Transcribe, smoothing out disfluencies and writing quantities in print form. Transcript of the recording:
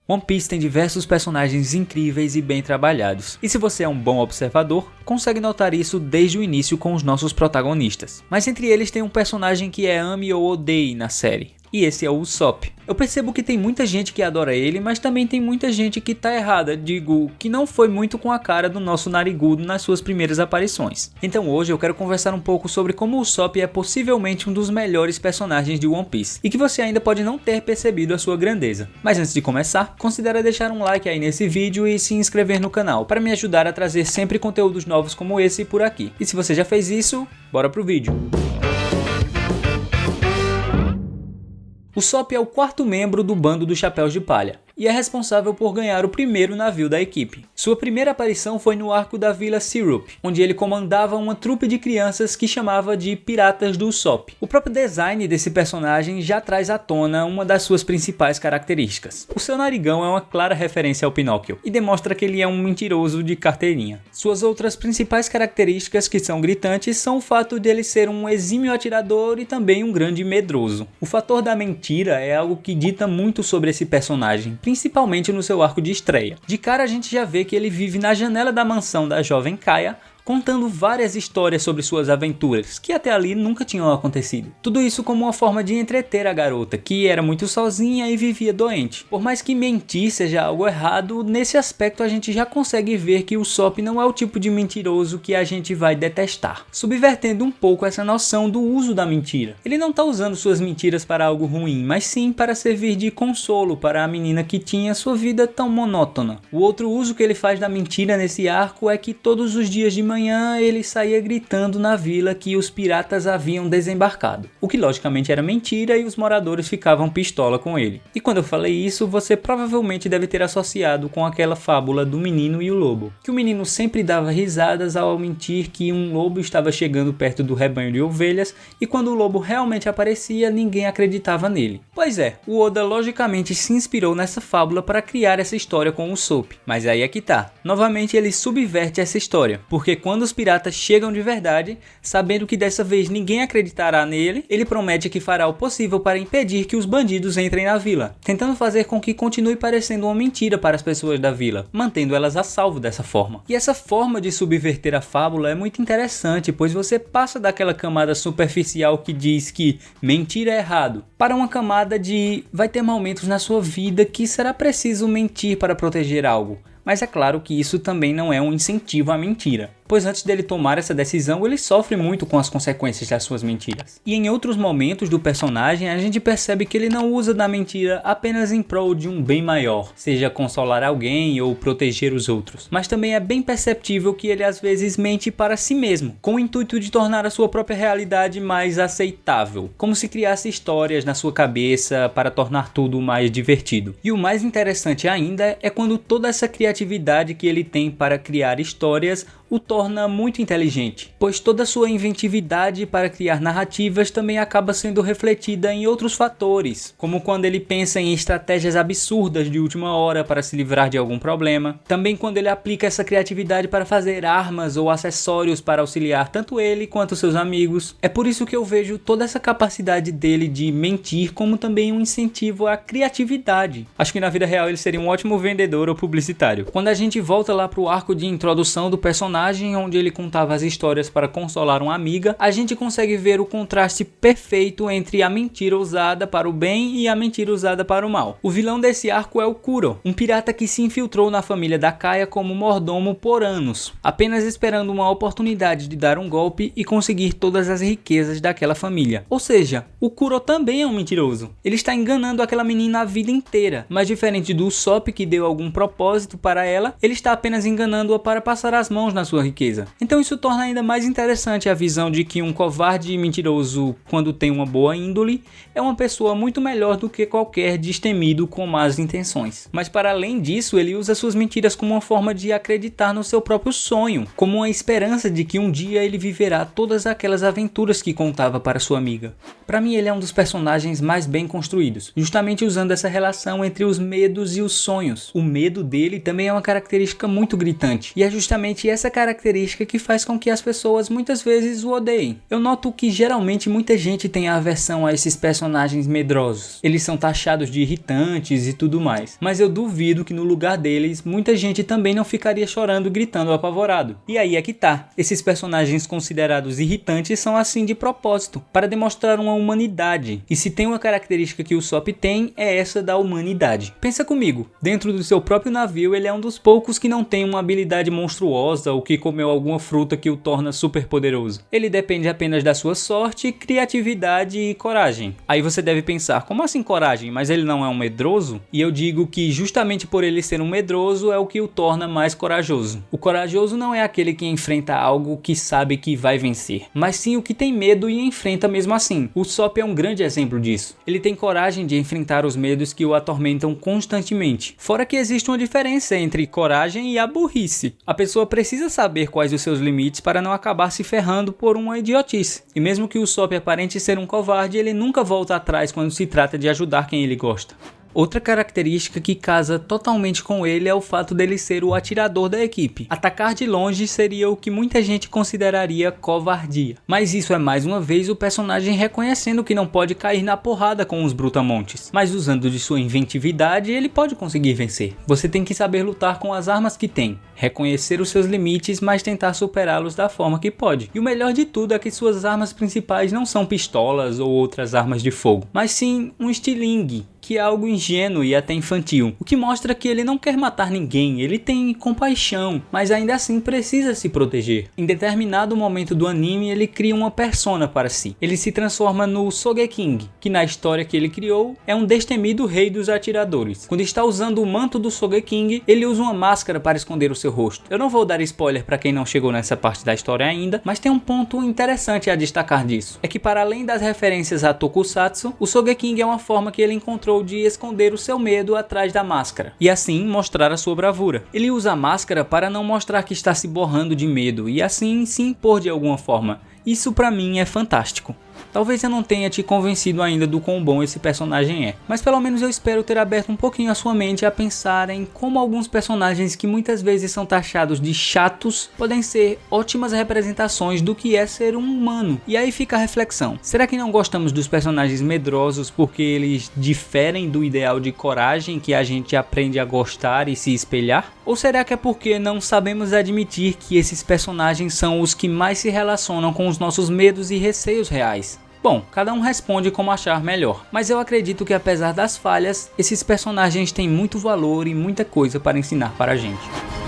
One Piece tem diversos personagens incríveis e bem trabalhados, e se você é um bom observador, consegue notar isso desde o início com os nossos protagonistas. Mas entre eles tem um personagem que é ame ou odeie na série, e esse é o Usopp. Eu percebo que tem muita gente que adora ele, mas também tem muita gente que tá errada, digo, que não foi muito com a cara do nosso narigudo nas suas primeiras aparições. Então hoje eu quero conversar um pouco sobre como o Usopp é possivelmente um dos melhores personagens de One Piece, e que você ainda pode não ter percebido a sua grandeza. Mas antes de começar, considere deixar um like aí nesse vídeo e se inscrever no canal, para me ajudar a trazer sempre conteúdos novos como esse por aqui. E se você já fez isso, bora pro vídeo! Usopp é o quarto membro do bando dos Chapéus de Palha, e é responsável por ganhar o primeiro navio da equipe. Sua primeira aparição foi no arco da Vila Syrup, onde ele comandava uma trupe de crianças que chamava de Piratas do Usopp. O próprio design desse personagem já traz à tona uma das suas principais características. O seu narigão é uma clara referência ao Pinóquio, e demonstra que ele é um mentiroso de carteirinha. Suas outras principais características que são gritantes são o fato de ele ser um exímio atirador e também um grande medroso. O fator da mentira é algo que dita muito sobre esse personagem, principalmente no seu arco de estreia. De cara a gente já vê que ele vive na janela da mansão da jovem Kaia, contando várias histórias sobre suas aventuras, que até ali nunca tinham acontecido. Tudo isso como uma forma de entreter a garota, que era muito sozinha e vivia doente. Por mais que mentir seja algo errado, nesse aspecto a gente já consegue ver que o Usopp não é o tipo de mentiroso que a gente vai detestar, subvertendo um pouco essa noção do uso da mentira. Ele não está usando suas mentiras para algo ruim, mas sim para servir de consolo para a menina que tinha sua vida tão monótona. O outro uso que ele faz da mentira nesse arco é que todos os dias de manhã ele saía gritando na vila que os piratas haviam desembarcado, o que logicamente era mentira e os moradores ficavam pistola com ele. E quando eu falei isso, você provavelmente deve ter associado com aquela fábula do menino e o lobo, que o menino sempre dava risadas ao mentir que um lobo estava chegando perto do rebanho de ovelhas, e quando o lobo realmente aparecia, ninguém acreditava nele. Pois é, o Oda logicamente se inspirou nessa fábula para criar essa história com o Usopp, mas aí é que tá, novamente ele subverte essa história, porque quando os piratas chegam de verdade, sabendo que dessa vez ninguém acreditará nele, ele promete que fará o possível para impedir que os bandidos entrem na vila, tentando fazer com que continue parecendo uma mentira para as pessoas da vila, mantendo elas a salvo dessa forma. E essa forma de subverter a fábula é muito interessante, pois você passa daquela camada superficial que diz que mentira é errado, para uma camada de vai ter momentos na sua vida que será preciso mentir para proteger algo. Mas é claro que isso também não é um incentivo à mentira, pois antes dele tomar essa decisão ele sofre muito com as consequências das suas mentiras. E em outros momentos do personagem a gente percebe que ele não usa da mentira apenas em prol de um bem maior, seja consolar alguém ou proteger os outros, mas também é bem perceptível que ele às vezes mente para si mesmo, com o intuito de tornar a sua própria realidade mais aceitável, como se criasse histórias na sua cabeça para tornar tudo mais divertido. E o mais interessante ainda é quando toda essa criatividade que ele tem para criar histórias o torna muito inteligente, pois toda sua inventividade para criar narrativas também acaba sendo refletida em outros fatores, como quando ele pensa em estratégias absurdas de última hora para se livrar de algum problema, também quando ele aplica essa criatividade para fazer armas ou acessórios para auxiliar tanto ele quanto seus amigos. É por isso que eu vejo toda essa capacidade dele de mentir como também um incentivo à criatividade. Acho que na vida real ele seria um ótimo vendedor ou publicitário. Quando a gente volta lá pro arco de introdução do personagem, onde ele contava as histórias para consolar uma amiga, a gente consegue ver o contraste perfeito entre a mentira usada para o bem e a mentira usada para o mal. O vilão desse arco é o Kuro, um pirata que se infiltrou na família da Kaia como mordomo por anos, apenas esperando uma oportunidade de dar um golpe e conseguir todas as riquezas daquela família. Ou seja, o Kuro também é um mentiroso. Ele está enganando aquela menina a vida inteira, mas diferente do Usopp que deu algum propósito para ela, ele está apenas enganando-a para passar as mãos na sua riqueza. Então isso torna ainda mais interessante a visão de que um covarde e mentiroso, quando tem uma boa índole, é uma pessoa muito melhor do que qualquer destemido com más intenções. Mas para além disso, ele usa suas mentiras como uma forma de acreditar no seu próprio sonho, como uma esperança de que um dia ele viverá todas aquelas aventuras que contava para sua amiga. Para mim ele é um dos personagens mais bem construídos, justamente usando essa relação entre os medos e os sonhos. O medo dele também é uma característica muito gritante, e é justamente essa característica que faz com que as pessoas muitas vezes o odeiem. Eu noto que geralmente muita gente tem aversão a esses personagens medrosos. Eles são taxados de irritantes e tudo mais. Mas eu duvido que no lugar deles, muita gente também não ficaria chorando e gritando apavorado. E aí é que tá. Esses personagens considerados irritantes são assim de propósito, para demonstrar uma humanidade. E se tem uma característica que o Usopp tem, é essa da humanidade. Pensa comigo, dentro do seu próprio navio ele é um dos poucos que não tem uma habilidade monstruosa ou que comeu alguma fruta que o torna super poderoso. Ele depende apenas da sua sorte, criatividade e coragem. Aí você deve pensar, como assim coragem? Mas ele não é um medroso? E eu digo que justamente por ele ser um medroso é o que o torna mais corajoso. O corajoso não é aquele que enfrenta algo que sabe que vai vencer, mas sim o que tem medo e enfrenta mesmo assim. O Usopp é um grande exemplo disso. Ele tem coragem de enfrentar os medos que o atormentam constantemente. Fora que existe uma diferença entre coragem e a burrice. A pessoa precisa saber quais os seus limites para não acabar se ferrando por uma idiotice. E mesmo que o Usopp aparente ser um covarde, ele nunca volta atrás quando se trata de ajudar quem ele gosta. Outra característica que casa totalmente com ele é o fato dele ser o atirador da equipe. Atacar de longe seria o que muita gente consideraria covardia. Mas isso é mais uma vez o personagem reconhecendo que não pode cair na porrada com os brutamontes. Mas usando de sua inventividade, ele pode conseguir vencer. Você tem que saber lutar com as armas que tem, reconhecer os seus limites, mas tentar superá-los da forma que pode. E o melhor de tudo é que suas armas principais não são pistolas ou outras armas de fogo, mas sim um estilingue, que é algo ingênuo e até infantil, o que mostra que ele não quer matar ninguém, ele tem compaixão, mas ainda assim precisa se proteger. Em determinado momento do anime, ele cria uma persona para si. Ele se transforma no Sogeking, que na história que ele criou, é um destemido rei dos atiradores. Quando está usando o manto do Sogeking, ele usa uma máscara para esconder o seu rosto. Eu não vou dar spoiler para quem não chegou nessa parte da história ainda, mas tem um ponto interessante a destacar disso. É que para além das referências a Tokusatsu, o Sogeking é uma forma que ele encontrou de esconder o seu medo atrás da máscara, e assim mostrar a sua bravura. Ele usa a máscara para não mostrar que está se borrando de medo, e assim se impor de alguma forma. Isso pra mim é fantástico. Talvez eu não tenha te convencido ainda do quão bom esse personagem é, mas pelo menos eu espero ter aberto um pouquinho a sua mente a pensar em como alguns personagens que muitas vezes são taxados de chatos podem ser ótimas representações do que é ser um humano. E aí fica a reflexão: será que não gostamos dos personagens medrosos porque eles diferem do ideal de coragem que a gente aprende a gostar e se espelhar? Ou será que é porque não sabemos admitir que esses personagens são os que mais se relacionam com os nossos medos e receios reais? Bom, cada um responde como achar melhor, mas eu acredito que apesar das falhas, esses personagens têm muito valor e muita coisa para ensinar para a gente.